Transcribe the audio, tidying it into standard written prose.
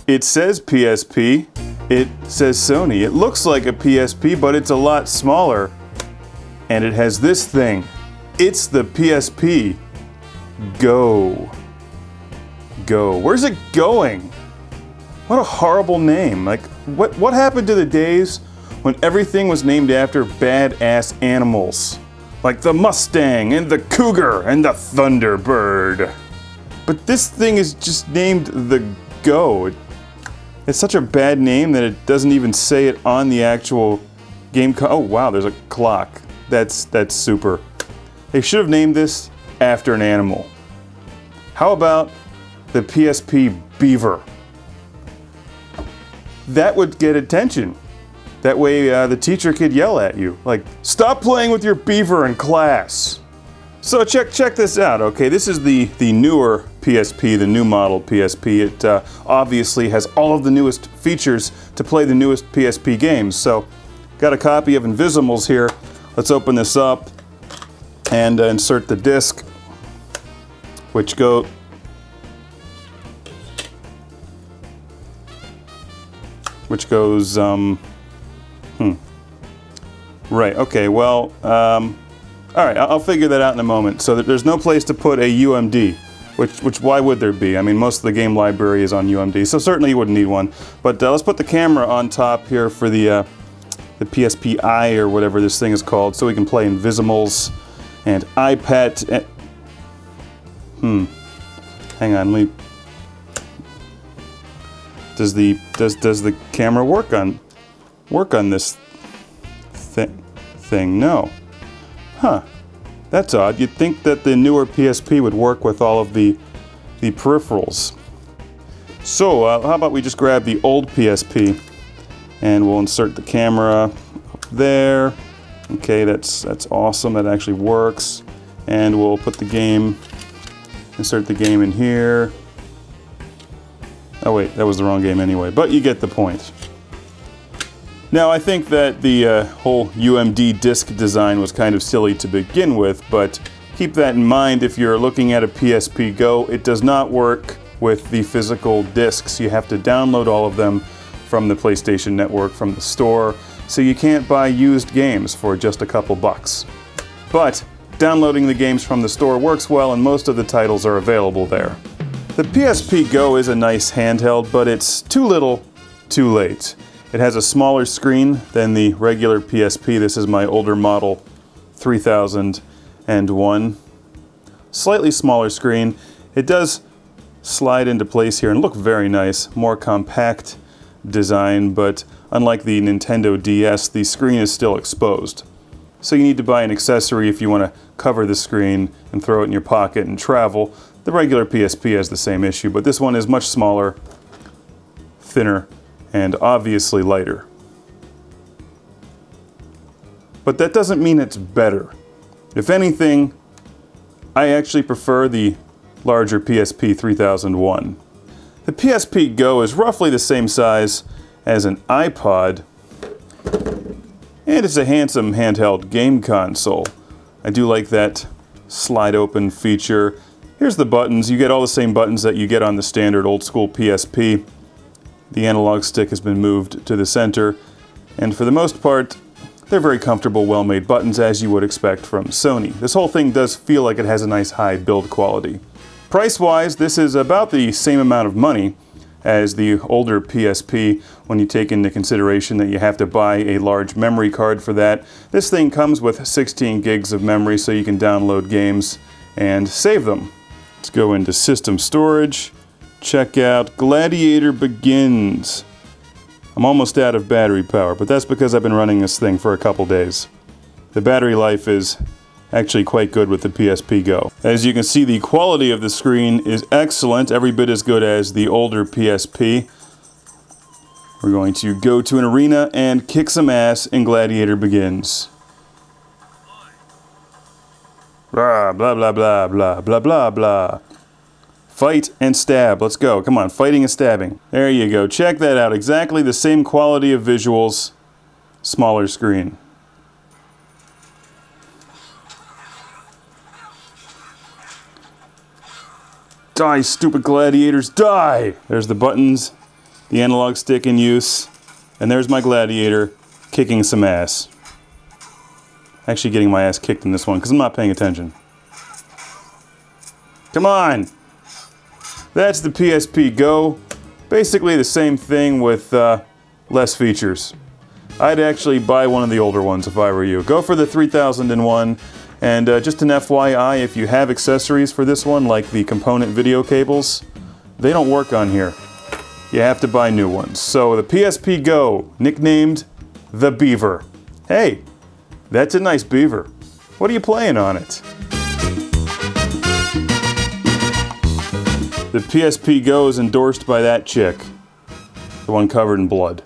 It says PSP. It says Sony. It looks like a PSP, but it's a lot smaller. And it has this thing. It's the PSP GO. Go. Where's it going? What a horrible name. Like, what happened to the days when everything was named after badass animals? Like the Mustang and the Cougar and the Thunderbird. But this thing is just named the Go. It's such a bad name that it doesn't even say it on the actual game. Oh wow, there's a clock. That's super. They should have named this after an animal. How about the PSP Beaver? That would get attention. That way the teacher could yell at you, like, stop playing with your beaver in class. So check this out, okay? This is the newer PSP, the new model PSP. It obviously has all of the newest features to play the newest PSP games. So, got a copy of Invisimals here. Let's open this up and insert the disc, which goes... Right, okay, well, alright, I'll figure that out in a moment. So there's no place to put a UMD, which why would there be? I mean, most of the game library is on UMD, so certainly you wouldn't need one. But let's put the camera on top here for the PSP I, or whatever this thing is called, so we can play Invisimals and iPad. Hang on, let me... Does the camera work on this thing? No. Huh. That's odd. You'd think that the newer PSP would work with all of the peripherals. So how about we just grab the old PSP and we'll insert the camera up there. Okay, that's awesome. That actually works. And we'll put the game, insert the game in here. Oh wait, that was the wrong game anyway, but you get the point. Now I think that the whole UMD disc design was kind of silly to begin with, but keep that in mind if you're looking at a PSP GO. It does not work with the physical discs. You have to download all of them from the PlayStation Network, from the store, so you can't buy used games for just a couple bucks. But downloading the games from the store works well, and most of the titles are available there. The PSP GO is a nice handheld, but it's too little, too late. It has a smaller screen than the regular PSP. This is my older model, 3001. Slightly smaller screen. It does slide into place here and look very nice. More compact design, but unlike the Nintendo DS, the screen is still exposed. So you need to buy an accessory if you want to cover the screen and throw it in your pocket and travel. The regular PSP has the same issue, but this one is much smaller, thinner, and obviously lighter. But that doesn't mean it's better. If anything, I actually prefer the larger PSP 3001. The PSP GO is roughly the same size as an iPod, and it's a handsome handheld game console. I do like that slide open feature. Here's the buttons. You get all the same buttons that you get on the standard old school PSP. The analog stick has been moved to the center, and for the most part, they're very comfortable, well-made buttons, as you would expect from Sony. This whole thing does feel like it has a nice high build quality. Price-wise, this is about the same amount of money as the older PSP when you take into consideration that you have to buy a large memory card for that. This thing comes with 16 gigs of memory, so you can download games and save them. Let's go into system storage. Check out Gladiator Begins. I'm almost out of battery power, but that's because I've been running this thing for a couple days. The battery life is actually quite good with the PSP GO. As you can see, the quality of the screen is excellent, every bit as good as the older PSP. We're going to go to an arena and kick some ass in Gladiator Begins. Blah, blah, blah, blah, blah, blah, blah, blah. Fight and stab. Let's go. Come on, fighting and stabbing. There you go. Check that out. Exactly the same quality of visuals, smaller screen. Die, stupid gladiators, die! There's the buttons the analog stick in use, and there's my Gladiator kicking some ass. Actually getting my ass kicked in this one because I'm not paying attention. Come on! That's the PSP GO. Basically the same thing with less features. I'd actually buy one of the older ones if I were you. Go for the 3001, and just an FYI, if you have accessories for this one, like the component video cables, they don't work on here. You have to buy new ones. So the PSP GO, nicknamed the Beaver. Hey, that's a nice beaver. What are you playing on it? The PSP GO is endorsed by that chick. The one covered in blood.